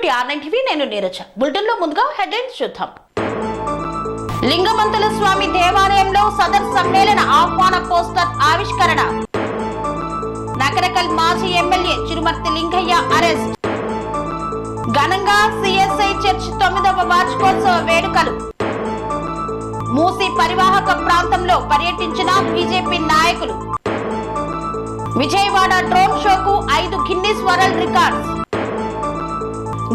Welcome to R9 TV. నేను Neeraja. Bulletin లో ముందుగా హెడ్లైన్స్ చూద్దాం. లింగమంతుల స్వామి దేవాలయంలో సదర్ సమ్మేళన ఆహ్వాన పోస్టర్ ఆవిష్కరణ. నకరకల్ మాజీ ఎమ్మెల్యే చిరుమర్తి లింగయ్య అరెస్ట్. ఘనంగా సిఎస్ఐ చర్చ్ 9వ వార్షికోత్సవ వేడుకలు. మూసీ పరివాహక ప్రాంతంలో పర్యటించిన బీజేపీ నాయకులు. విజయవాడ డ్రోన్ షోకు 5 గిన్నిస్ వరల్డ్ రికార్డ్స్.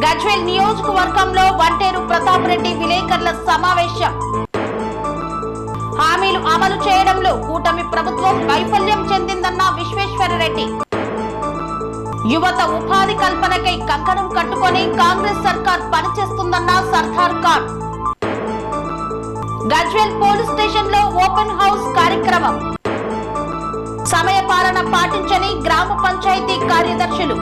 గజ్వేల్ నియోజకవర్గంలో వంటేరు ప్రతాప్ రెడ్డి విలేకరుల సమావేశం. హామీలు అమలు చేయడంలో కూటమి ప్రభుత్వం వైఫల్యం చెందిందన్న విశ్వేశ్వరరెడ్డి. యువత ఉపాధి కల్పనకై కంకణం కట్టుకొని కాంగ్రెస్ సర్కార్ పనిచేస్తుందన్న సర్దార్ ఖాన్. గజ్వేల్ పోలీస్ స్టేషన్ లో ఓపెన్ హౌస్ కార్యక్రమం. సమయ పాలన పాటించని గ్రామ పంచాయతీ కార్యదర్శులు.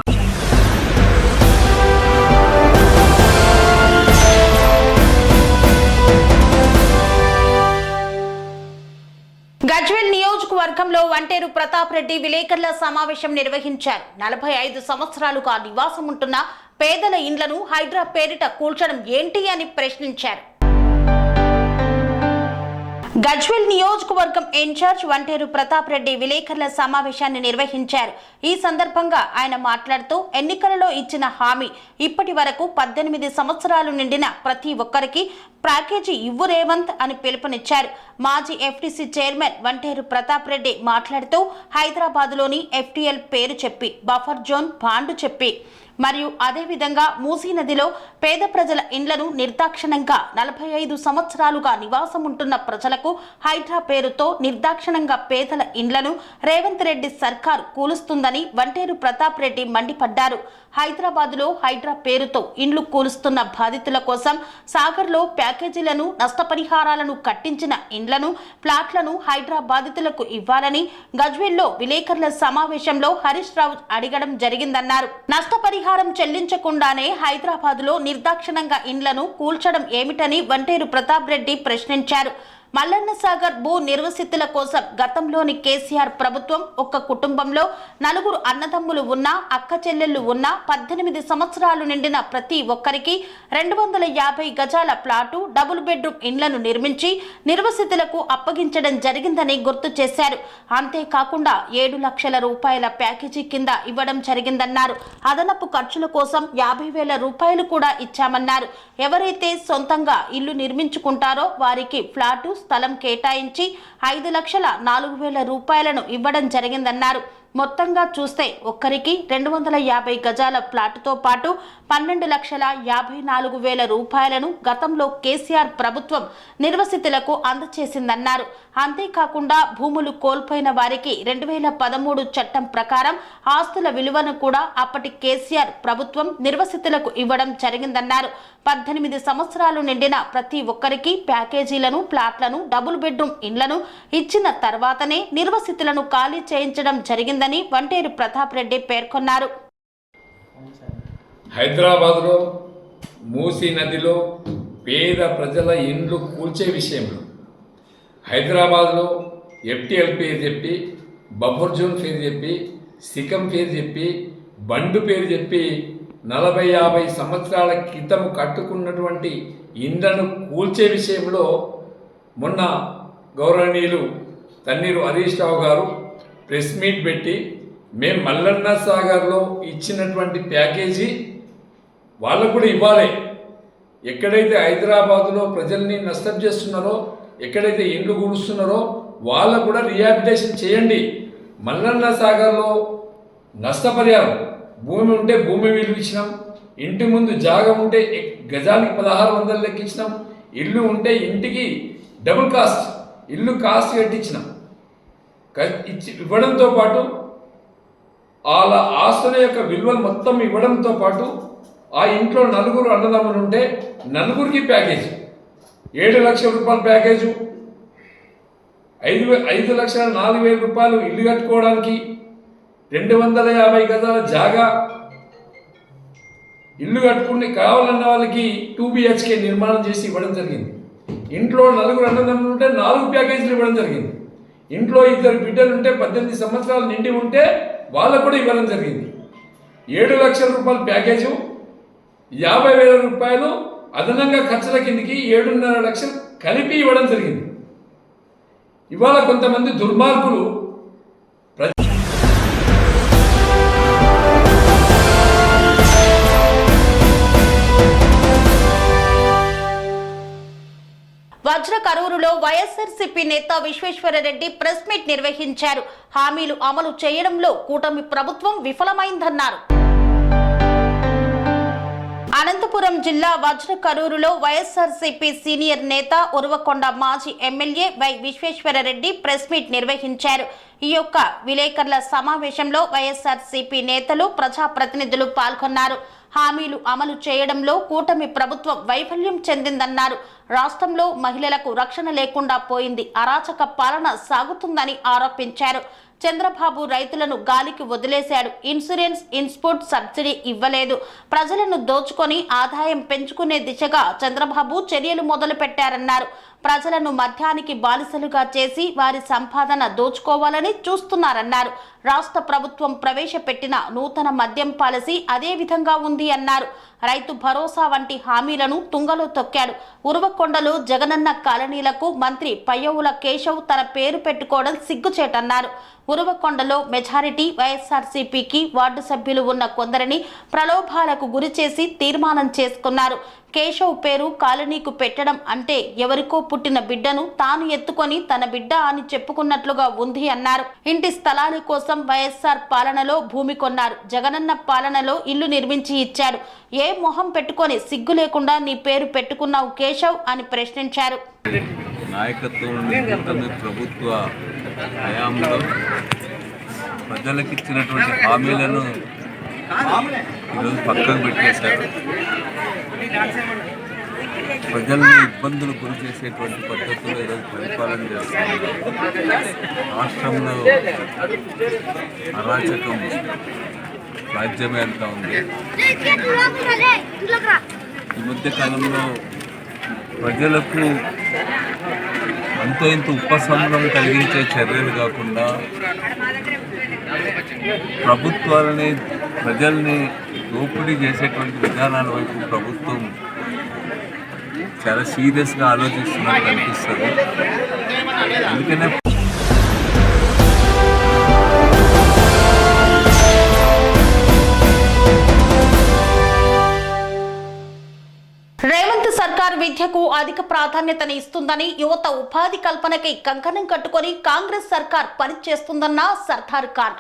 గజ్వేల్ నియోజకవర్గంలో వంటేరు ప్రతాప్ రెడ్డి విలేకరుల సమావేశం నిర్వహించారు. 45 సంవత్సరాలుగా నివాసం ఉంటున్న పేదల ఇండ్లను హైడ్రా పేరిట కూల్చడం ఏంటి అని ప్రశ్నించారు. గజ్వేల్ నియోజకవర్గం ఇన్ఛార్జ్ వంటేరు ప్రతాప్ రెడ్డి విలేకరుల సమావేశాన్ని నిర్వహించారు. ఈ సందర్భంగా ఆయన మాట్లాడుతూ ఎన్నికలలో ఇచ్చిన హామీ ఇప్పటి వరకు 18 సంవత్సరాలు నిండిన ప్రతి ఒక్కరికి ప్యాకేజీ ఇవ్వు రేవంత్ అని పిలుపునిచ్చారు. మాజీ ఎఫ్టీసీ చైర్మన్ వంటేరు ప్రతాప్ రెడ్డి మాట్లాడుతూ హైదరాబాద్లోని FTL పేరు చెప్పి బఫర్ జోన్ బాండ్ చెప్పి మరియు అదేవిధంగా మూసీ నదిలో పేద ప్రజల ఇండ్లను నిర్దాక్షిణంగా 45 సంవత్సరాలుగా నివాసం ఉంటున్న ప్రజలకు హైడ్రా పేరుతో నిర్దాక్షిణంగా పేదల ఇండ్లను రేవంత్ రెడ్డి సర్కారు కూలుస్తుందని వంటేరు ప్రతాప్ రెడ్డి మండిపడ్డారు. హైదరాబాద్లో హైడ్రా పేరుతో ఇండ్లు కూలుస్తున్న బాధితుల కోసం సాగర్లో ప్యాకేజీలను నష్టపరిహారాలను కట్టించిన ఇండ్లను ప్లాట్లను హైడ్రా బాధితులకు ఇవ్వాలని గజ్వేల్లో విలేకరుల సమావేశంలో హరీష్ రావు అడగడం జరిగిందన్నారు. నష్టపరిహారం చెల్లించకుండానే హైదరాబాద్లో నిర్దాక్షిణంగా ఇండ్లను కూల్చడం ఏమిటని వంటేరు ప్రతాప్ రెడ్డి ప్రశ్నించారు. మల్లన్న సాగర్ భూ నిర్వసితుల కోసం గతంలోని కేసీఆర్ ప్రభుత్వం ఒక్క కుటుంబంలో 4 అన్నదమ్ములు ఉన్నా అక్క చెల్లెళ్లు ఉన్నా 18 సంవత్సరాలు నిండిన ప్రతి ఒక్కరికి 250 గజాల ప్లాటు డబుల్ బెడ్రూమ్ ఇండ్లను నిర్మించి నిర్వసితులకు అప్పగించడం జరిగిందని గుర్తు చేశారు. అంతేకాకుండా 7 లక్షల రూపాయల ప్యాకేజీ కింద ఇవ్వడం జరిగిందన్నారు. అదనపు ఖర్చుల కోసం 50,000 రూపాయలు కూడా ఇచ్చామన్నారు. ఎవరైతే సొంతంగా ఇల్లు నిర్మించుకుంటారో వారికి ఫ్లాటు స్థలం కేటాయించి 5,04,000 రూపాయలను ఇవ్వడం జరిగిందన్నారు. మొత్తంగా చూస్తే ఒక్కరికి 250 గజాల ప్లాటుతో పాటు 12,54,000 రూపాయలను గతంలో కేసీఆర్ ప్రభుత్వం నిర్వసితులకు అందజేసిందన్నారు. అంతేకాకుండా భూములు కోల్పోయిన వారికి 2013 చట్టం ప్రకారం ఆస్తుల విలువను కూడా అప్పటి కేసీఆర్ ప్రభుత్వం నిర్వసితులకు ఇవ్వడం జరిగిందన్నారు. 18 సంవత్సరాలు నిండిన ప్రతి ఒక్కరికి ప్యాకేజీలను ప్లాట్లను డబుల్ బెడ్రూమ్ ఇండ్లను ఇచ్చిన తర్వాతనే నిర్వసితులను ఖాళీ చేయించడం జరిగిందని వంటేరు ప్రతాప్ రెడ్డి పేర్కొన్నారు. హైదరాబాద్లో మూసీ నదిలో పేద ప్రజల ఇండ్లు కూల్చే విషయంలో హైదరాబాద్లో FTL పేరు చెప్పి బఫర్ జోన్ పేరు చెప్పి సికం పేరు చెప్పి బండు పేరు చెప్పి 40-50 సంవత్సరాల క్రితం కట్టుకున్నటువంటి ఇండ్లను కూల్చే విషయంలో మొన్న గౌరవనీయులు తన్నీరు హరీష్ రావు గారు ప్రెస్ మీట్ పెట్టి మేము మల్లన్న సాగర్లో ఇచ్చినటువంటి ప్యాకేజీ వాళ్ళకు కూడా ఇవ్వాలి. ఎక్కడైతే హైదరాబాదులో ప్రజల్ని నష్టం చేస్తున్నారో ఎక్కడైతే ఇండ్లు కూలుస్తున్నారో వాళ్ళకు కూడా రిహాబిలిటేషన్ చేయండి. మల్లన్న సాగర్లో నష్టపరిహారం భూమి ఉంటే భూమి విలువ ఇచ్చినాం, ఇంటి ముందు జాగా ఉంటే గజానికి 1600 లెక్కించినాం, ఇల్లు ఉంటే ఇంటికి డబుల్ కాస్ట్ ఇల్లు కాస్ట్ కట్టించినాం. ఇవ్వడంతో పాటు వాళ్ళ ఆస్తుల యొక్క విలువలు మొత్తం ఇవ్వడంతో పాటు ఆ ఇంట్లో 4 అన్నదమ్ములు ఉంటే 4కి ప్యాకేజ్ 7 లక్షల రూపాయల ప్యాకేజు, 5,04,000 రూపాయలు ఇల్లు కట్టుకోవడానికి, 250 గజాల జాగా ఇల్లు కట్టుకుని కావాలన్న వాళ్ళకి 2 BHK నిర్మాణం చేసి ఇవ్వడం జరిగింది. ఇంట్లో 4 అన్నదమ్ములు ఉంటే 4 ప్యాకేజీలు ఇవ్వడం జరిగింది. ఇంట్లో 2 బిడ్డలు ఉంటే 18 సంవత్సరాలు నిండి ఉంటే వాళ్ళకు కూడా ఇవ్వడం జరిగింది. 7 లక్షల రూపాయల ప్యాకేజు 50,000 రూపాయలు అదనంగా ఖర్చుల కిందికి 7.5 లక్షలు కలిపి ఇవ్వడం జరిగింది. ఇవాళ కొంతమంది దుర్మార్గులు వజ్ర కరూరులో వైఎస్ఆర్సీపీ నేత విశ్వేశ్వరరెడ్డి ప్రెస్ మీట్ నిర్వహించారు. హామీలు అమలు చేయడంలో కూటమి ప్రభుత్వం విఫలమైందన్నారు. అనంతపురం జిల్లా వజ్ర కరూరులో వైఎస్ఆర్సీపీ సీనియర్ నేత ఉరవకొండ మాజీ MLA Y Vishweshwarreddy press meet నిర్వహించారు. ఈ యొక్క విలేకరుల సమావేశంలో వైఎస్ఆర్సీపీ నేతలు ప్రజాప్రతినిధులు పాల్గొన్నారు. హామీలు అమలు చేయడంలో కూటమి ప్రభుత్వం వైఫల్యం చెందిందన్నారు. రాష్ట్రంలో మహిళలకు రక్షణ లేకుండా పోయింది, అరాచక పాలన సాగుతుందని ఆరోపించారు. చంద్రబాబు రైతులను గాలికి వదిలేశాడు, ఇన్సూరెన్స్ ఇన్పుట్ సబ్సిడీ ఇవ్వలేదు, ప్రజలను దోచుకొని ఆదాయం పెంచుకునే దిశగా చంద్రబాబు చర్యలు మొదలుపెట్టారన్నారు. ప్రజలను మద్యానికి బానిసలుగా చేసి వారి సంపాదన దోచుకోవాలని చూస్తున్నారన్నారు. రాష్ట్ర ప్రభుత్వం ప్రవేశపెట్టిన నూతన మద్యం పాలసీ అదే విధంగా ఉంది అన్నారు. రైతు భరోసా వంటి హామీలను తుంగలో తొక్కాడు. ఉరవకొండలో జగనన్న కాలనీలకు మంత్రి పయ్యవుల కేశవ్ తన పేరు పెట్టుకోవడం సిగ్గుచేటన్నారు. ఉరవకొండలో మెజారిటీ వైఎస్ఆర్సీపీకి వార్డు సభ్యులు ఉన్న కొందరిని ప్రలోభాలకు గురిచేసి తీర్మానం చేసుకున్నారు. కేశవ్ పేరు కాలనీకు పెట్టడం అంటే ఎవరికో పుట్టిన బిడ్డను తాను ఎత్తుకొని తన బిడ్డ అని చెప్పుకున్నట్లుగా ఉంది అన్నారు. ఇంటి స్థలాల కోసం వైఎస్ఆర్ పాలనలో భూమి కొన్నారు, జగనన్న పాలనలో ఇల్లు నిర్మించి ఇచ్చాడు. ఏ మొహం పెట్టుకొని సిగ్గు లేకుండా నీ పేరు పెట్టుకున్నావు కేశవ్ అని ప్రశ్నించారు. ప్రభుత్వ హయాంలో ప్రజలకు ఇచ్చినటువంటి హామీలను ఈరోజు పక్కకు పెట్టేశారు. ప్రజల్ని ఇబ్బందులు గురి చేసేటువంటి పద్ధతుల్లో ఈరోజు పరిపాలన చేస్తున్నారు. రాష్ట్రంలో అరాచకం రాజ్యమే అంతా ఉంది. ఈ మధ్య కాలంలో ప్రజలకు అంతో ఇంత ఉపశమనం కలిగించే చర్యలు కాకుండా ప్రభుత్వాలని ప్రజల్ని దోపిడీ చేసేటువంటి విధానాల వైపు ప్రభుత్వం చాలా సీరియస్గా ఆలోచిస్తున్నట్టు అనిపిస్తుంది. అందుకనే రేవంత్ సర్కార్ విద్యకు అధిక ప్రాధాన్యతని ఇస్తుందని, యువత ఉపాధి కల్పనకి కంకణం కట్టుకొని కాంగ్రెస్ సర్కార్ పనిచేస్తుందన్న సర్దార్ ఖాన్.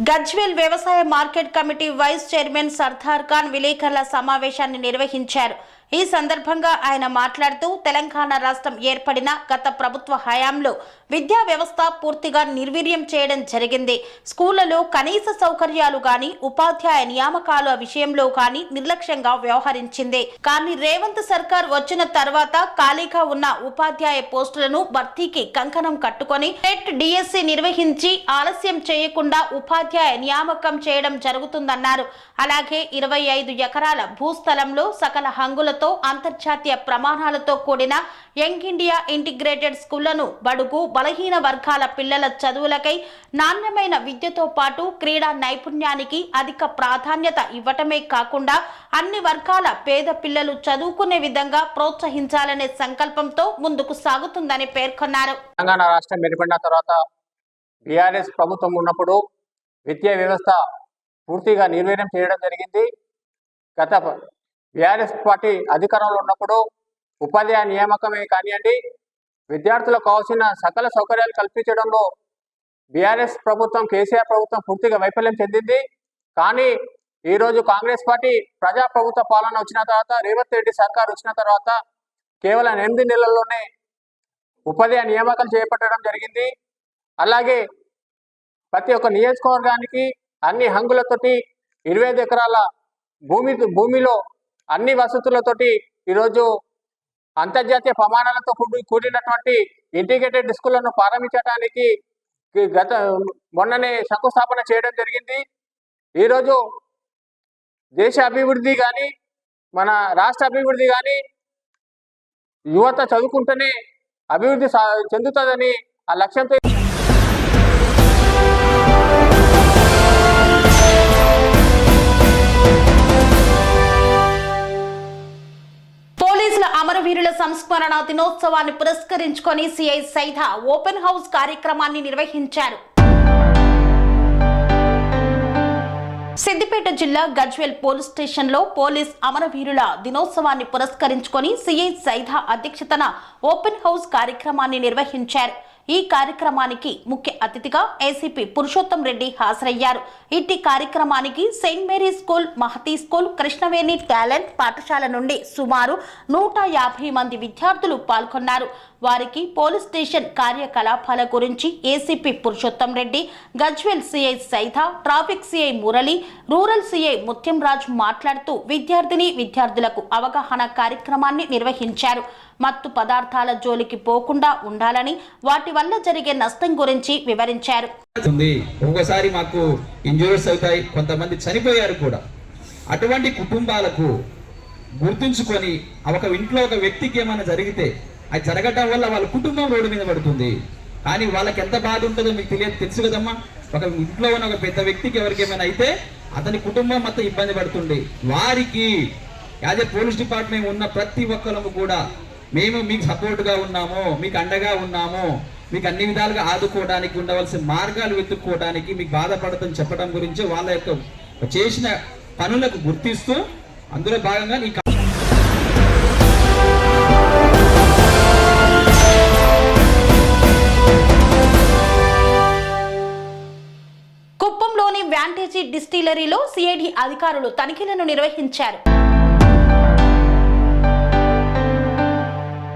గజ్వేల్ వ్యవసాయ market committee vice chairman Sardar Khan విలేకరుల సమావేశాన్ని నిర్వహించారు. ఈ సందర్భంగా ఆయన మాట్లాడుతూ తెలంగాణ రాష్ట్రం ఏర్పడిన గత ప్రభుత్వ హయాంలో విద్యా వ్యవస్థ పూర్తిగా నిర్వీర్యం చేయడం జరిగింది. స్కూళ్లలో కనీస సౌకర్యాలు గాని, ఉపాధ్యాయ నియామకాల విషయంలో గాని నిర్లక్ష్యంగా వ్యవహరించింది. కానీ రేవంత్ సర్కార్ వచ్చిన తర్వాత ఖాళీగా ఉన్న ఉపాధ్యాయ పోస్టులను భర్తీకి కంకణం కట్టుకొని టెట్ డిఎస్సి నిర్వహించి ఆలస్యం చేయకుండా ఉపాధ్యాయ నియామకం చేయడం జరుగుతుందన్నారు. అలాగే 25 ఎకరాల భూస్థలంలో సకల హంగులతో అంతర్జాతీయ ప్రమాణాలతో కూడిన యంగ్ ఇండియా ఇంటిగ్రేటెడ్ స్కూళ్లను బడుగు బలహీన వర్గాల పిల్లల చదువులకై నాణ్యమైన విద్యతో పాటు క్రీడా నైపుణ్యానికి అధిక ప్రాధాన్యత ఇవ్వటమే కాకుండా అన్ని వర్గాల పేద పిల్లలు చదువుకునే విధంగా ప్రోత్సహించాలనే సంకల్పంతో ముందుకు సాగుతుందని పేర్కొన్నారు. తెలంగాణ రాష్ట్రం ఏర్పడిన తర్వాత బీఆర్ఎస్ ప్రభుత్వం ఉన్నప్పుడు విద్యా వ్యవస్థ పూర్తిగా నిర్వీర్యం చేయడం జరిగింది. గత బీఆర్ఎస్ పార్టీ అధికారంలో ఉన్నప్పుడు ఉపాధ్యాయ నియామకమే కానివ్వండి, విద్యార్థులకు కావాల్సిన సకల సౌకర్యాలు కల్పించడంలో బీఆర్ఎస్ ప్రభుత్వం, కేసీఆర్ ప్రభుత్వం పూర్తిగా వైఫల్యం చెందింది. కానీ ఈరోజు కాంగ్రెస్ పార్టీ ప్రజాప్రభుత్వ పాలన వచ్చిన తర్వాత, రేవంత్ రెడ్డి సర్కార్ వచ్చిన తర్వాత కేవలం 8 నెలల్లోనే ఉపాధ్యాయ నియామకాలు చేపట్టడం జరిగింది. అలాగే ప్రతి ఒక్క నియోజకవర్గానికి అన్ని హంగులతోటి 25 ఎకరాల భూమిలో అన్ని వసతులతోటి ఈరోజు అంతర్జాతీయ ప్రమాణాలతో కూడినటువంటి ఇంటిగ్రేటెడ్ స్కూళ్లను ప్రారంభించడానికి మొన్ననే శంకుస్థాపన చేయడం జరిగింది. ఈరోజు దేశ అభివృద్ధి కానీ, మన రాష్ట్ర అభివృద్ధి కానీ, యువత చదువుకుంటేనే అభివృద్ధి చెందుతుందని ఆ లక్ష్యంతో పోలీసుల అమరవీరుల సంస్మరణ దినోత్సవాన్ని పురస్కరించుకొని సిఐ సైదా ఓపెన్ హౌస్ కార్యక్రమాన్ని నిర్వహించారు. సిద్దిపేట జిల్లా గజ్వేల్ పోలీస్ స్టేషన్లో పోలీస్ అమరవీరుల దినోత్సవాన్ని పురస్కరించుకొని సిఐ సైదా అధ్యక్షతన ఓపెన్ హౌస్ కార్యక్రమాన్ని నిర్వహించారు. ఈ కార్యక్రమానికి ముఖ్య అతిథిగా ఏసీపీ పురుషోత్తం రెడ్డి హాజరయ్యారు. ఇట్టి కార్యక్రమానికి saint Mary school, Mahathi school, Krishnaveni talent పాఠశాల నుండి సుమారు 150 మంది విద్యార్థులు పాల్గొన్నారు. వారికి పోలీస్ స్టేషన్ కార్యకలాపాల గురించి ACP Purushottam Reddy, Gajwel CI Saida, traffic CI Murali, rural CI Muthyamraj మాట్లాడుతూ విద్యార్థులకు అవగాహన కార్యక్రమాన్ని నిర్వహించారు. మత్తు పదార్థాల జోలికి పోకుండా ఉండాలని, వాటి వల్ల జరిగే నష్టం గురించి వివరించారు. ఒక్కొక్కసారి మాకు ఇంజూరీస్ అవుతాయి, కొంతమంది చనిపోయారు కూడా. అటువంటి కుటుంబాలకు గుర్తుంచుకొని ఒక ఇంట్లో ఒక వ్యక్తికి ఏమైనా జరిగితే అది జరగటం వల్ల వాళ్ళ కుటుంబం రోడ్డు మీద పడుతుంది. కానీ వాళ్ళకి ఎంత బాధ ఉంటుందో మీకు తెలుసు కదమ్మా. ఒక ఇంట్లో ఉన్న ఒక పెద్ద వ్యక్తికి ఎవరికి ఏమైనా అయితే అతని కుటుంబం మొత్తం ఇబ్బంది పడుతుంది. వారికి యాజ్ ఏ పోలీస్ డిపార్ట్మెంట్ ఉన్న ప్రతి ఒక్కరు కూడా మేము మీకు సపోర్ట్గా ఉన్నాము, మీకు అండగా ఉన్నాము, మీకు అన్ని విధాలుగా ఆదుకోవడానికి ఉండవలసిన మార్గాలు వెతుక్కోవడానికి మీకు బాధపడతాం చెప్పడం గురించి వాళ్ళ యొక్క చేసిన పనులకు గుర్తిస్తూ అందులో భాగంగా కుప్పంలోని వ్యాంటేజీ డిస్టిలరీలో సిఐడి అధికారులు తనిఖీలను నిర్వహించారు.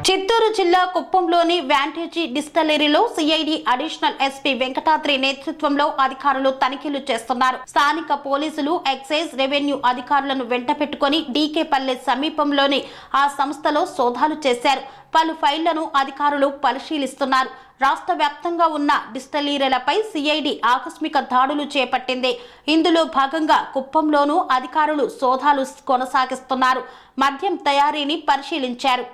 చిత్తూరు జిల్లా కుప్పంలోని వ్యాంటేజీ డిస్టిలరీలో సిఐడి అడిషనల్ ఎస్పీ వెంకటాద్రి నేతృత్వంలో అధికారులు తనిఖీలు చేస్తున్నారు. స్థానిక పోలీసులు, ఎక్సైజ్, రెవెన్యూ అధికారులను వెంట పెట్టుకుని డీకేపల్లె సమీపంలోని ఆ సంస్థలో సోదాలు చేశారు. పలు ఫైళ్లను అధికారులు పరిశీలిస్తున్నారు. రాష్ట్ర వ్యాప్తంగా ఉన్న డిస్టిలరీలపై సిఐడి ఆకస్మిక దాడులు చేపట్టింది. ఇందులో భాగంగా కుప్పంలోనూ అధికారులు సోదాలు కొనసాగిస్తున్నారు. మద్యం తయారీని పరిశీలించారు.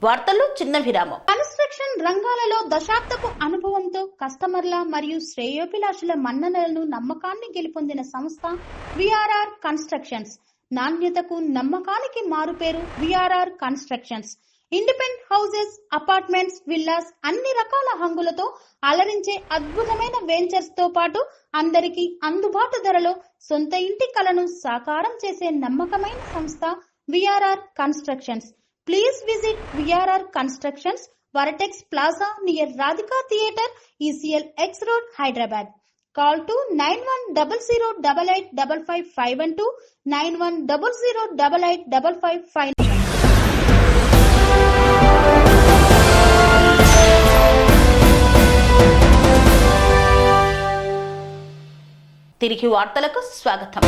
వార్తల్లో చిన్న విరామం. కన్స్ట్రక్షన్ రంగాలలో దశాబ్దపు అనుభవంతో కస్టమర్ల మరియు శ్రేయోభిలాషుల మన్ననలను, నమ్మకాన్ని గెలుపొందిన సంస్థ విఆర్ఆర్ కన్స్ట్రక్షన్స్. నాణ్యతకు, నమ్మకానికి మారుపేరు VRR constructions. Independent houses, apartments, villas అన్ని రకాల హంగులతో అలరించే అద్భుతమైన వెంచర్స్ తో పాటు అందరికీ అందుబాటు ధరలో సొంత ఇంటి కలను సాకారం చేసే నమ్మకమైన సంస్థ VRR constructions. Please visit VRR Constructions, Varatex Plaza near Radhika Theatre, ECL X Road, Hyderabad. Call to 9100885552, 9100885559. తిరిగి వార్తలకు స్వాగతం.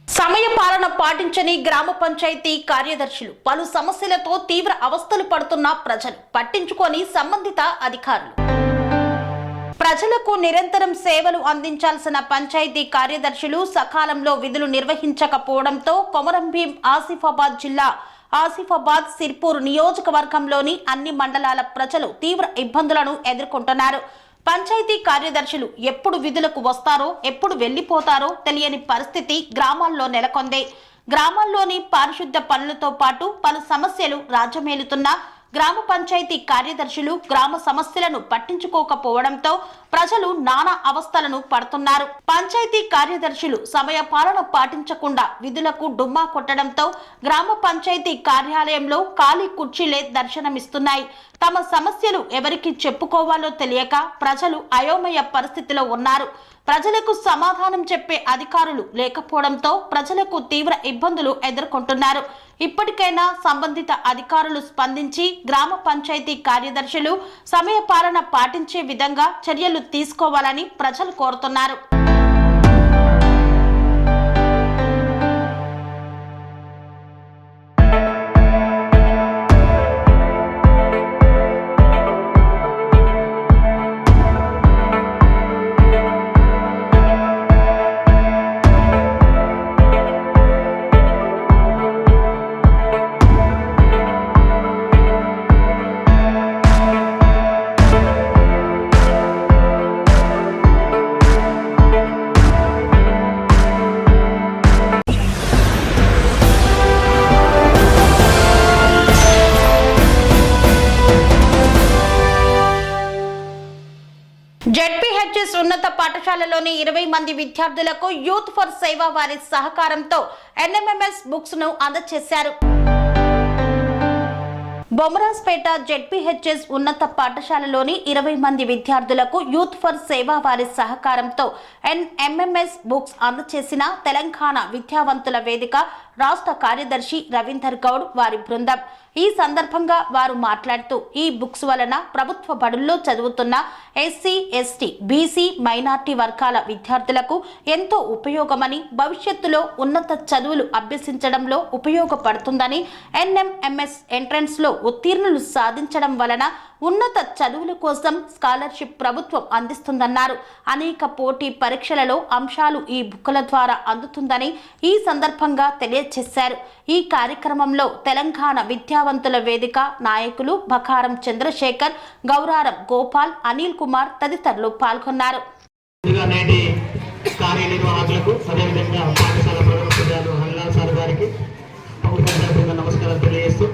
సమయ పాలన పాటించని గ్రామ పంచాయతీ కార్యదర్శులు, పలు సమస్యలతో తీవ్ర అవస్థలు పడుతున్న ప్రజలు పట్టించుకొని సంబంధిత అధికారులు. ప్రజలకు నిరంతరం సేవలు అందించాల్సిన పంచాయతీ కార్యదర్శులు సకాలంలో విధులు నిర్వహించకపోవడంతో కొమరంభీం ఆసిఫాబాద్ జిల్లా ఆసిఫాబాద్ సిర్పూర్ నియోజకవర్గంలోని అన్ని మండలాల ప్రజలు తీవ్ర ఇబ్బందులను ఎదుర్కొంటున్నారు. పంచాయతీ కార్యదర్శులు ఎప్పుడు విధులకు వస్తారో, ఎప్పుడు వెళ్లిపోతారో తెలియని పరిస్థితి గ్రామాల్లో నెలకొంది. గ్రామాల్లోని పారిశుద్ధ పనులతో పాటు పలు సమస్యలు రాజ్యమేలుతున్న గ్రామ పంచాయతీ కార్యదర్శులు గ్రామ సమస్యలను పట్టించుకోకపోవడంతో ప్రజలు నానా అవస్థలను పడుతున్నారు. పంచాయతీ కార్యదర్శులు సమయ పాలన పాటించకుండా విధులకు డుమ్మా కొట్టడంతో గ్రామ పంచాయతీ కార్యాలయంలో ఖాళీ కుర్చీలే దర్శనమిస్తున్నాయి. తమ సమస్యలు ఎవరికి చెప్పుకోవాలో తెలియక ప్రజలు అయోమయ పరిస్థితిలో ఉన్నారు. ప్రజలకు సమాధానం చెప్పే అధికారులు లేకపోవడంతో ప్రజలకు తీవ్ర ఇబ్బందులు ఎదుర్కొంటున్నారు. ఇప్పటికైనా సంబంధిత అధికారులు స్పందించి గ్రామ పంచాయతీ కార్యదర్శులు సమయ పాలన పాటించే విధంగా చర్యలు తీసుకోవాలని ప్రజలు కోరుతున్నారు. ఉన్నత పాఠశాలలోని 20 మంది విద్యార్థులకు యూత్ ఫర్ సేవ వారి సహకారంతో NMMS బుక్స్ ను అందజేశారు. బొమ్మరాజ్పేట ZPHS ఉన్నత పాఠశాలలోని 20 మంది విద్యార్థులకు యూత్ ఫర్ సేవ వారి సహకారంతో NMMS బుక్స్ అందజేసిన తెలంగాణ విద్యావంతుల వేదిక రాష్ట్ర కార్యదర్శి రవీందర్ గౌడ్ వారి బృందం. ఈ సందర్భంగా వారు మాట్లాడుతూ ఈ బుక్స్ వలన ప్రభుత్వ బడుల్లో చదువుతున్న SC, ST, BC మైనార్టీ వర్గాల విద్యార్థులకు ఎంతో ఉపయోగమని, భవిష్యత్తులో ఉన్నత చదువులు అభ్యసించడంలో ఉపయోగపడుతుందని, NMMS ఎంట్రన్స్ లో ఉత్తీర్ణులు సాధించడం వలన ఉన్నత చదువుల కోసం స్కాలర్షిప్ ప్రభుత్వం అందిస్తుందన్నారు. అనేక పోటీ పరీక్షలలో అంశాలు ఈ బుక్కుల ద్వారా అందుతుందని ఈ సందర్భంగా తెలియజేశారు. ఈ కార్యక్రమంలో తెలంగాణ విద్యావంతుల వేదిక నాయకులు బకారం చంద్రశేఖర్, గౌరారం గోపాల్, అనిల్ కుమార్ తదితరులు పాల్గొన్నారు. నమస్కారం తెలియజేస్తూ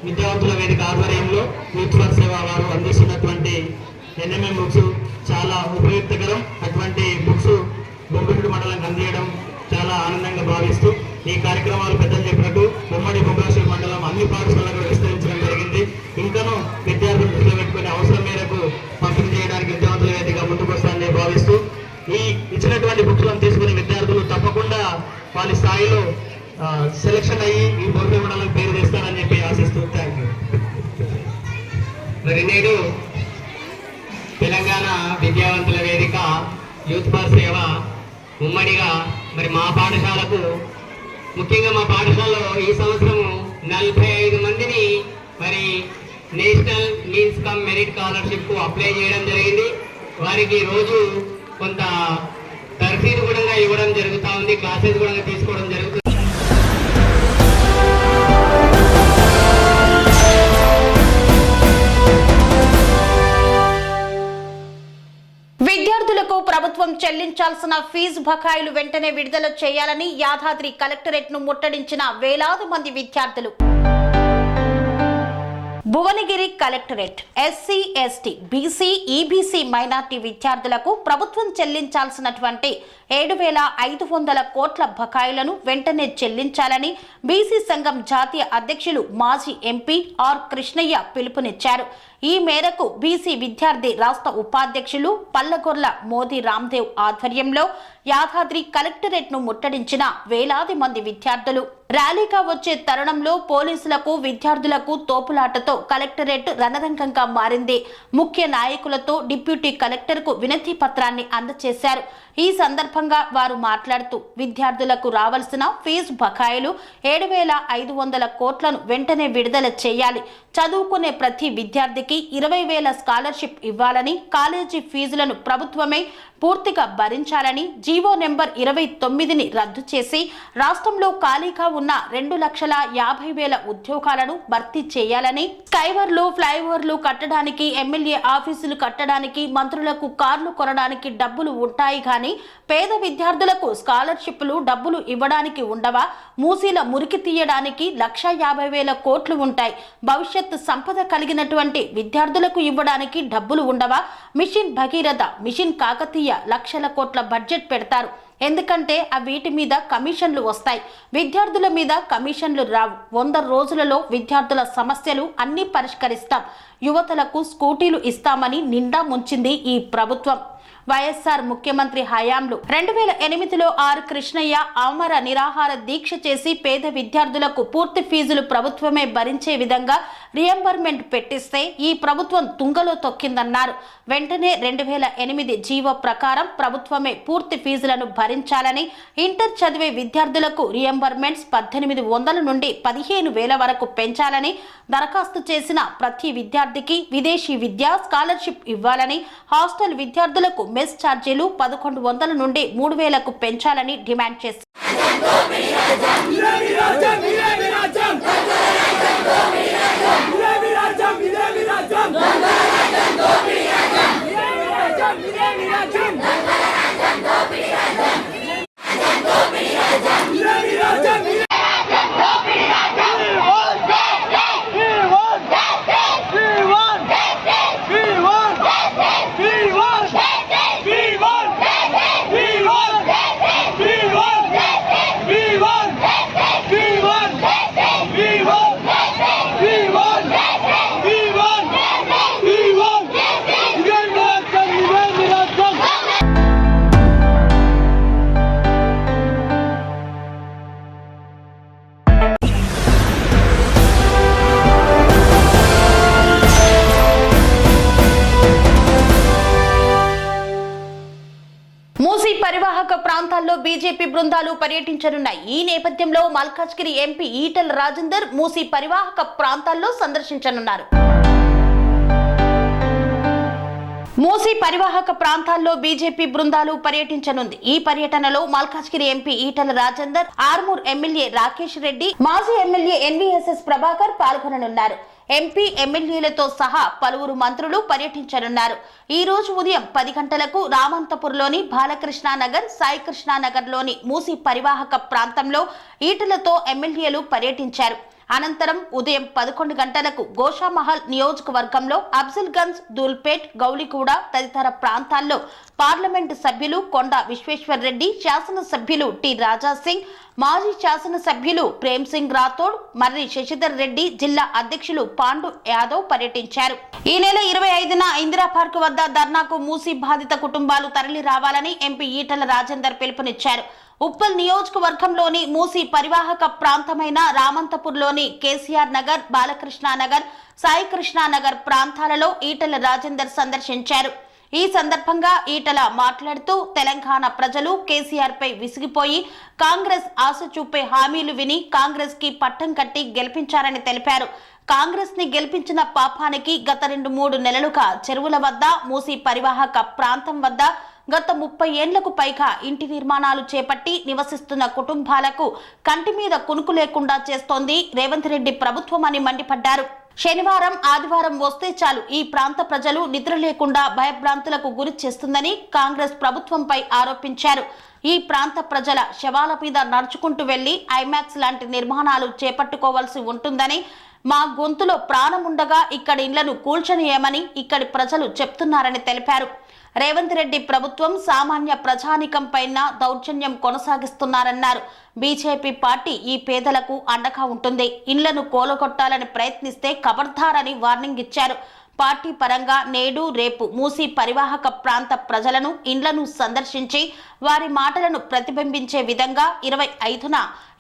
విద్యావంతుల వేదిక ఆధ్వర్యంలో యూత్ ఫర్ సేవ వారు అందిస్తున్నటువంటి NMM బుక్స్ చాలా ఉపయుక్తకరం. అటువంటి బుక్స్ బొమ్మడి మండలానికి అందించడం చాలా ఆనందంగా భావిస్తూ ఈ కార్యక్రమాలు పెద్దలు చెప్పినట్టు ఉమ్మడి బొమ్మరాజు మండలం అన్ని పాఠశాలకు విస్తరించడం జరిగింది. ఇంకనూ విద్యార్థులు దృష్టిలో పెట్టుకునే అవసరం మేరకు పంపిణీ చేయడానికి విద్యావంతుల వేదిక ముందుకు వస్తానని భావిస్తూ ఈ ఇచ్చినటువంటి బుక్స్లను తీసుకునే విద్యార్థులు తప్పకుండా వాళ్ళ స్థాయిలో సెలక్షన్ అయ్యి ఈ బొమ్మ మండలం పేరు తెస్తారని చెప్పి ఆశిస్తూ థ్యాంక్ యూ. మరి నేడు తెలంగాణ విద్యావంతుల వేదిక యూత్ ఫర్ సేవ ఉమ్మడిగా మరి మా పాఠశాలకు, ముఖ్యంగా మా పాఠశాలలో ఈ సంవత్సరము 45 మందిని మరి national means come merit scholarship కు అప్లై చేయడం జరిగింది. వారికి రోజు కొంత తర్ఫీదు కూడా ఇవ్వడం జరుగుతూ ఉంది, క్లాసెస్ కూడా తీసుకోవడం జరుగుతుంది. విద్యార్థులకు ప్రభుత్వం చెల్లించాల్సిన ఫీజు బకాయిలు వెంటనే విడుదల చేయాలని యాదాద్రి కలెక్టరేట్ ను ముట్టడించిన వేలాది మంది విద్యార్థులు. Bhuvanagiri collectorate SC, ST, BC, EBC minority విద్యార్థులకు ప్రభుత్వం చెల్లించాల్సినటువంటి 7,500 కోట్ల బకాయిలను వెంటనే చెల్లించాలని BC సంఘం జాతీయ అధ్యక్షులు మాజీ MP R కృష్ణయ్య పిలుపునిచ్చారు. ఈ మేరకు BC విద్యార్థి రాష్ట్ర ఉపాధ్యక్షులు పల్లగొర్ల మోదీ రామ్దేవ్ ఆధ్వర్యంలో యాదాద్రి కలెక్టరేట్ ను ముట్టడించిన వేలాది మంది విద్యార్థులు ర్యాలీగా వచ్చే తరుణంలో పోలీసులకు విద్యార్థులకు తోపులాటతో కలెక్టరేట్ రణరంగంగా మారింది. ముఖ్య నాయకులతో డిప్యూటీ కలెక్టర్ కు వినతి పత్రాన్ని అందజేశారు. ఈ సందర్భంగా వారు మాట్లాడుతూ విద్యార్థులకు రావాల్సిన ఫీజు బకాయిలు 7,500 కోట్లను వెంటనే విడుదల చేయాలి, చదువుకునే ప్రతి విద్యార్థికి 20,000 స్కాలర్షిప్ ఇవ్వాలని, కాలేజీ ఫీజులను ప్రభుత్వమే పూర్తిగా భరించాలని, జీవో నెంబర్ 29ని రద్దు చేసి రాష్ట్రంలో ఖాళీగా ఉన్న 2,50,000 ఉద్యోగాలను భర్తీ చేయాలని, స్కైవర్లు, ఫ్లైఓవర్లు కట్టడానికి, ఎమ్మెల్యే ఆఫీసులు కట్టడానికి, మంత్రులకు కార్లు కొనడానికి డబ్బులు ఉంటాయి కానీ పేద విద్యార్థులకు స్కాలర్షిప్లు డబ్బులు ఇవ్వడానికి ఉండవా? మూసీల మురికి తీయడానికి 1,50,000 కోట్లు ఉంటాయి. భవిష్యత్తు సంపద కలిగినటువంటి విద్యార్థులకు ఇవ్వడానికి డబ్బులు ఉండవా? మిషన్ భగీరథ, మిషన్ కాకతీయ లక్షల కోట్ల బడ్జెట్ పెడతారు. ఎందుకంటే వీటి మీద కమిషన్లు వస్తాయి, విద్యార్థుల మీద కమిషన్లు రావు. 100 రోజులలో విద్యార్థుల సమస్యలు అన్ని పరిష్కరిస్తాం, యువతలకు స్కూటీలు ఇస్తామని నిండా ముంచింది ఈ ప్రభుత్వం. వైఎస్ఆర్ ముఖ్యమంత్రి హయాంలో 2008లో ఆర్ కృష్ణయ్య ఆమర నిరాహార దీక్ష చేసి పేద విద్యార్థులకు పూర్తి ఫీజులు ప్రభుత్వమే భరించే విధంగా రియంబర్మెంట్ పెట్టిస్తే ఈ ప్రభుత్వం తుంగలో తొక్కిందన్నారు. వెంటనే 2008 జీవో ప్రకారం ప్రభుత్వమే పూర్తి ఫీజులను భరించాలని, ఇంటర్ చదివే విద్యార్థులకు రియంబర్మెంట్స్ 1,800 నుండి 15,000 వరకు పెంచాలని, దరఖాస్తు చేసిన ప్రతి విద్యార్థికి విదేశీ విద్యా స్కాలర్షిప్ ఇవ్వాలని, హాస్టల్ విద్యార్థులకు మెస్ ఛార్జీలు 1,100 నుండి 3,000కు పెంచాలని డిమాండ్ చేశారు. We want పరివాహక ప్రాంతాల్లో బీజేపీ బృందాలు పర్యటించనున్నాయి. ఈ నేపథ్యంలో మల్కాజ్గిరి ఎంపీ ఈటెల రాజేందర్ మూసీ పరివాహక ప్రాంతాల్లో సందర్శించనున్నారు. మూసీ పరివాహక ప్రాంతాల్లో బీజేపీ బృందాలు పర్యటించనుంది. ఈ పర్యటనలో మల్కాజ్గిరి ఎంపీ ఈటెల రాజేందర్, ఆర్మూర్ ఎమ్మెల్యే రాకేష్ రెడ్డి, మాజీ ఎమ్మెల్యే ఎన్వీఎస్ఎస్ ప్రభాకర్ పాల్గొననున్నారు. ఎంపీ ఎమ్మెల్యేలతో సహా పలువురు మంత్రులు పర్యటించనున్నారు. ఈ రోజు ఉదయం 10 గంటలకు రామంతపూర్లోని బాలకృష్ణానగర్, సాయికృష్ణానగర్లోని మూసీ పరివాహక ప్రాంతంలో ఈటెలతో ఎమ్మెల్యేలు పర్యటించారు. అనంతరం ఉదయం 11 గంటలకు గోషామహల్ నియోజకవర్గంలో అఫ్జల్గంజ్, దూల్పేట్, గౌలిగూడ తదితర ప్రాంతాల్లో పార్లమెంటు సభ్యులు కొండా విశ్వేశ్వర్ రెడ్డి, శాసనసభ్యులు టి రాజాసింగ్, మాజీ శాసనసభ్యులు ప్రేమ్ సింగ్ రాథోడ్, మర్రి శశిధర్ రెడ్డి, జిల్లా అధ్యక్షులు పాండు యాదవ్ పర్యటించారు. ఈ నెల 25న ఇందిరా పార్క్ వద్ద ధర్నాకు మూసీ బాధిత కుటుంబాలు తరలి రావాలని ఎంపీ ఈటెల రాజేందర్ పిలుపునిచ్చారు. ఉప్పల్ నియోజకవర్గంలోని మూసీ పరివాహక ప్రాంతమైన రామంతపూర్లోని కేసీఆర్ నగర్, బాలకృష్ణానగర్, సాయికృష్ణానగర్ ప్రాంతాలలో ఈటెల రాజేందర్ సందర్శించారు. ఈ సందర్భంగా ఈటెల మాట్లాడుతూ తెలంగాణ ప్రజలు కేసీఆర్ పై విసిగిపోయి కాంగ్రెస్ ఆశ చూపే హామీలు విని కాంగ్రెస్ కి పట్టం కట్టి గెలిపించారని తెలిపారు. కాంగ్రెస్ ని గెలిపించిన పాపానికి గత 2-3 నెలలుగా చెరువుల వద్ద, మూసీ పరివాహక ప్రాంతం వద్ద గత 30 ఏళ్లకు పైగా ఇంటి నిర్మాణాలు చేపట్టి నివసిస్తున్న కుటుంబాలకు కంటి మీద కునుకు లేకుండా చేస్తోంది రేవంత్ రెడ్డి ప్రభుత్వం అని మండిపడ్డారు. శనివారం, ఆదివారం వస్తే చాలు ఈ ప్రాంత ప్రజలు నిద్ర లేకుండా భయభ్రాంతులకు గురి చేస్తుందని కాంగ్రెస్ ప్రభుత్వంపై ఆరోపించారు. ఈ ప్రాంత ప్రజల శవాల మీద నడుచుకుంటూ వెళ్లి ఐమాక్స్ లాంటి నిర్మాణాలు చేపట్టుకోవాల్సి ఉంటుందని, మా గొంతులో ప్రాణముండగా ఇక్కడి ఇళ్లను కూల్చనియమని ఇక్కడి ప్రజలు చెప్తున్నారని తెలిపారు. రేవంత్ రెడ్డి ప్రభుత్వం సామాన్య ప్రజానికం పైన దౌర్జన్యం కొనసాగిస్తున్నారన్నారు. బీజేపీ పార్టీ ఈ పేదలకు అండగా ఉంటుంది. ఇళ్లను కూలగొట్టాలని ప్రయత్నిస్తే ఖబర్దారని వార్నింగ్ ఇచ్చారు. పార్టీ పరంగా నేడు, రేపు మూసీ పరివాహక ప్రాంత ప్రజలను, ఇండ్లను సందర్శించి వారి మాటలను ప్రతిబింబించే విధంగా 25న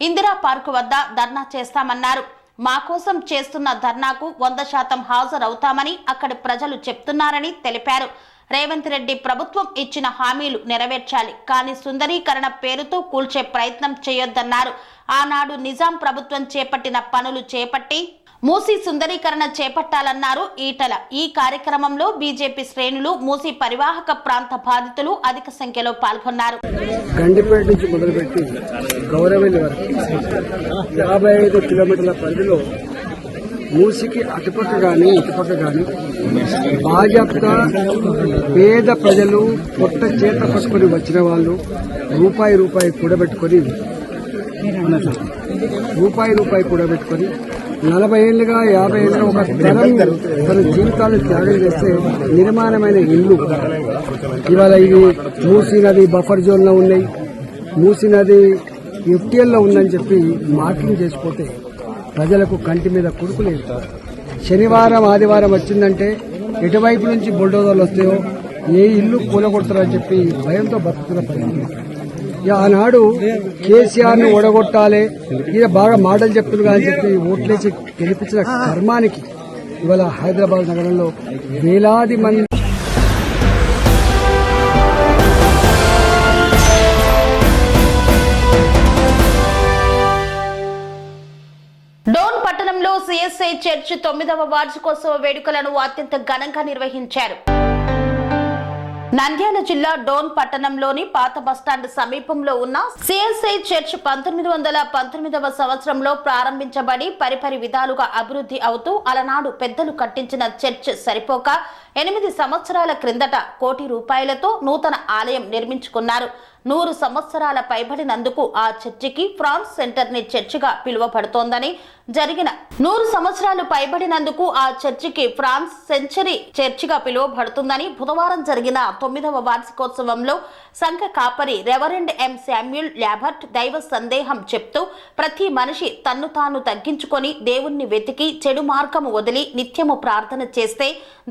ఇందిరా పార్కు వద్ద ధర్నా చేస్తామన్నారు. మా కోసం చేస్తున్న ధర్నాకు 100% హాజరవుతామని అక్కడి ప్రజలు చెప్తున్నారని తెలిపారు. రేవంత్ రెడ్డి ప్రభుత్వం ఇచ్చిన హామీలు నెరవేర్చాలి, కానీ సుందరీకరణ పేరుతో కూల్చే ప్రయత్నం చేయొద్దన్నారు. ఆనాడు నిజాం ప్రభుత్వం చేపట్టిన పనులు చేపట్టి మూసీ సుందరీకరణ చేపట్టాలన్నారు ఈటెల. ఈ కార్యక్రమంలో బీజేపీ శ్రేణులు, మూసీ పరివాహక ప్రాంత బాధితులు అధిక సంఖ్యలో పాల్గొన్నారు. గండిపేట నుంచి మొదలుపెట్టి గౌరవెల్లి వరకు 55 కిలోమీటర్ల పరిధిలో మూసికి అటుపక్క గాని ఇటుపక్క గాని భాజపా పేద ప్రజలు కొత్త చేత పట్టుకొని వచ్చిన వాళ్ళు రూపాయి కూడబెట్టుకొని 40 ఏళ్లుగా 50 ఏళ్ళుగా ఒక తరం తన జీవితాలు త్యాగం చేస్తే నిర్మాణమైన ఇల్లు ఇవాళ ఇది మూసీ నది బఫర్ జోన్ లో ఉన్నాయి, మూసీ నది ఎఫ్టీఎల్ లో ఉందని చెప్పి మార్కింగ్ చేసిపోతే ప్రజలకు కంటి మీద కుడుకు లేదు. శనివారం, ఆదివారం వచ్చిందంటే ఎటువైపు నుంచి బుల్డోజర్లు వస్తాయో, ఏ ఇల్లు కూలగొడతారని చెప్పి భయంతో బతుకుతున్న పరిస్థితి. ఆనాడు కేసీఆర్ ను ఓడగొట్టాలి, ఈయన బాగా మాటలు చెప్తున్నారు అని చెప్పి ఓట్లేసి గెలిపించిన కర్మానికి ఇవాళ హైదరాబాద్ నగరంలో వేలాది మంది డోన్ పట్టణంలో సిఎస్ఐ చర్చ్ 9వ వార్షికోత్సవ వేడుకలను అత్యంత ఘనంగా నిర్వహించారు. నంద్యాల జిల్లా డోన్ పట్టణంలోని పాత బస్టాండ్ సమీపంలో ఉన్న సిఎస్ఐ చర్చ్ 1919వ సంవత్సరంలో ప్రారంభించబడి పరిపరి విధాలుగా అభివృద్ధి అవుతూ అలనాడు పెద్దలు కట్టించిన చర్చ్ సరిపోక 8 సంవత్సరాల క్రిందట ₹1,00,00,000 నూతన ఆలయం నిర్మించుకున్నారు. 100 సంవత్సరాల పైబడినందుకు ఆ చర్చికి ఫ్రాన్స్ సెంటర్ ని చర్చిగా పిలువబడుతోందని, జరిగిన 100 సంవత్సరాలు పైబడినందుకు ఆ చర్చికి ఫ్రాన్స్ సెంచరీ చర్చిగా పిలువబడుతుందని బుధవారం జరిగిన 9వ వార్షికోత్సవంలో సంఘ కాపరి రెవరెండ్ ఎం శామ్యూల్ ల్యాబర్ట్ దైవ సందేహం చెప్తూ, ప్రతి మనిషి తన్ను తాను తగ్గించుకొని దేవుణ్ణి వెతికి చెడు మార్గము వదిలి నిత్యము ప్రార్థన చేస్తే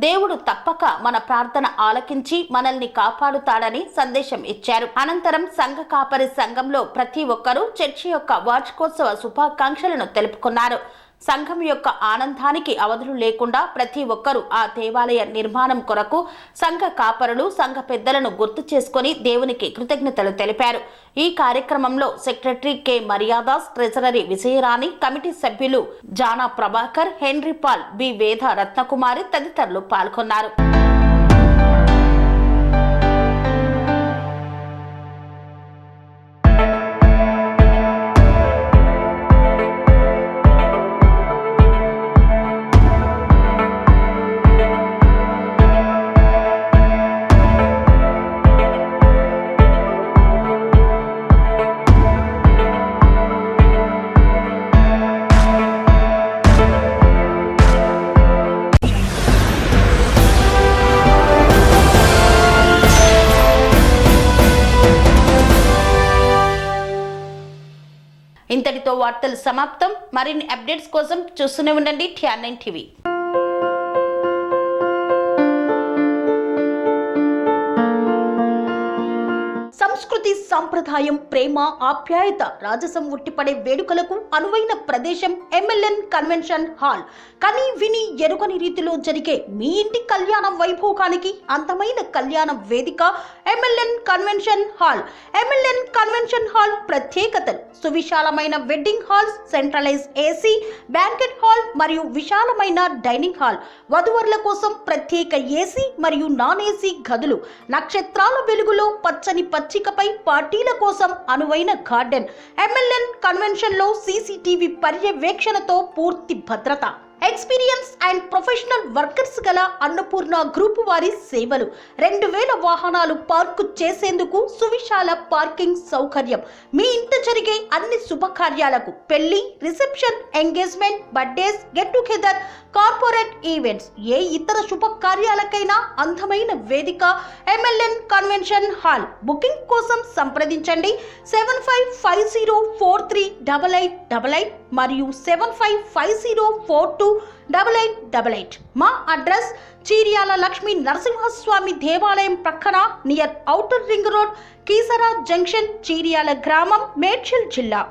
దేవుడు తప్పక మన ప్రార్థన ఆలకించి మనల్ని కాపాడుతాడని సందేశం ఇచ్చారు. అనంతరం సంఘ కాపరి సంఘంలో ప్రతి ఒక్కరూ చర్చి యొక్క వార్షికోత్సవ శుభాకాంక్షలను తెలుపుకున్నారు. సంఘం యొక్క ఆనందానికి అవధులు లేకుండా ప్రతి ఒక్కరూ ఆ దేవాలయ నిర్మాణం కొరకు సంఘ కాపరులు, సంఘ పెద్దలను గుర్తు చేసుకుని దేవునికి కృతజ్ఞతలు తెలిపారు. ఈ కార్యక్రమంలో secretary K Maryadas, treasury Vijayarani, committee సభ్యులు Jana Prabhakar, Henry Paul, B Veda Ratnakumari తదితరులు పాల్గొన్నారు. ఇంతటితో వార్తలు సమాప్తం. మరిన్ని అప్డేట్స్ కోసం చూస్తూనే ఉండండి TR9 టీవీ. సంస్కృతి, సాంప్రదాయం, ప్రేమ, ఆప్యాయత, రాజసం ఉట్టిపడే వేడుకలకు అనువైన ప్రదేశం MLN కన్వెన్షన్ హాల్. కని విని ఎరుగని రీతిలో జరిగే మీ ఇంటి కళ్యాణ వైభోగానికి అందమైన కళ్యాణ వేదిక MLN convention hall. MLN convention hall ప్రత్యేకతలు: సువిశాలమైన wedding halls, centralise AC, banquet hall మరియు విశాలమైన డైనింగ్ హాల్. వధువరుల కోసం ప్రత్యేక AC మరియు నాన్ AC గదులు. నక్షత్రాల వెలుగులో పచ్చని పచ్చికపై పార్టీల కోసం అనువైన గార్డెన్. MLN కన్వెన్షన్ లో CCTV పర్యవేక్షణతో పూర్తి భద్రత. ఎక్స్పీరియన్స్ అండ్ ప్రొఫెషనల్ వర్కర్స్ గల అన్నపూర్ణ గ్రూప్ వారి సేవలు. 2000 వాహనాలు పార్కు చేసేందుకు సువిశాల పార్కింగ్ సౌకర్యం. మీ ఇంట జరిగే అన్ని శుభకార్యాలకు, పెళ్లి, reception, engagement, birthdays, get together, corporate events, ఏ ఇతర శుభకార్యాలకైనా అందమైన వేదిక MLN కన్వెన్షన్ హాల్. బుకింగ్ కోసం సంప్రదించండి 7550438888 మరియు 7550428888. మా అడ్రస్ చీర్యాల లక్ష్మీ నరసింహస్వామి దేవాలయం ప్రక్కన, near outer ring road, Keesara junction, Cheeryal గ్రామం, మేడ్చల్ జిల్లా.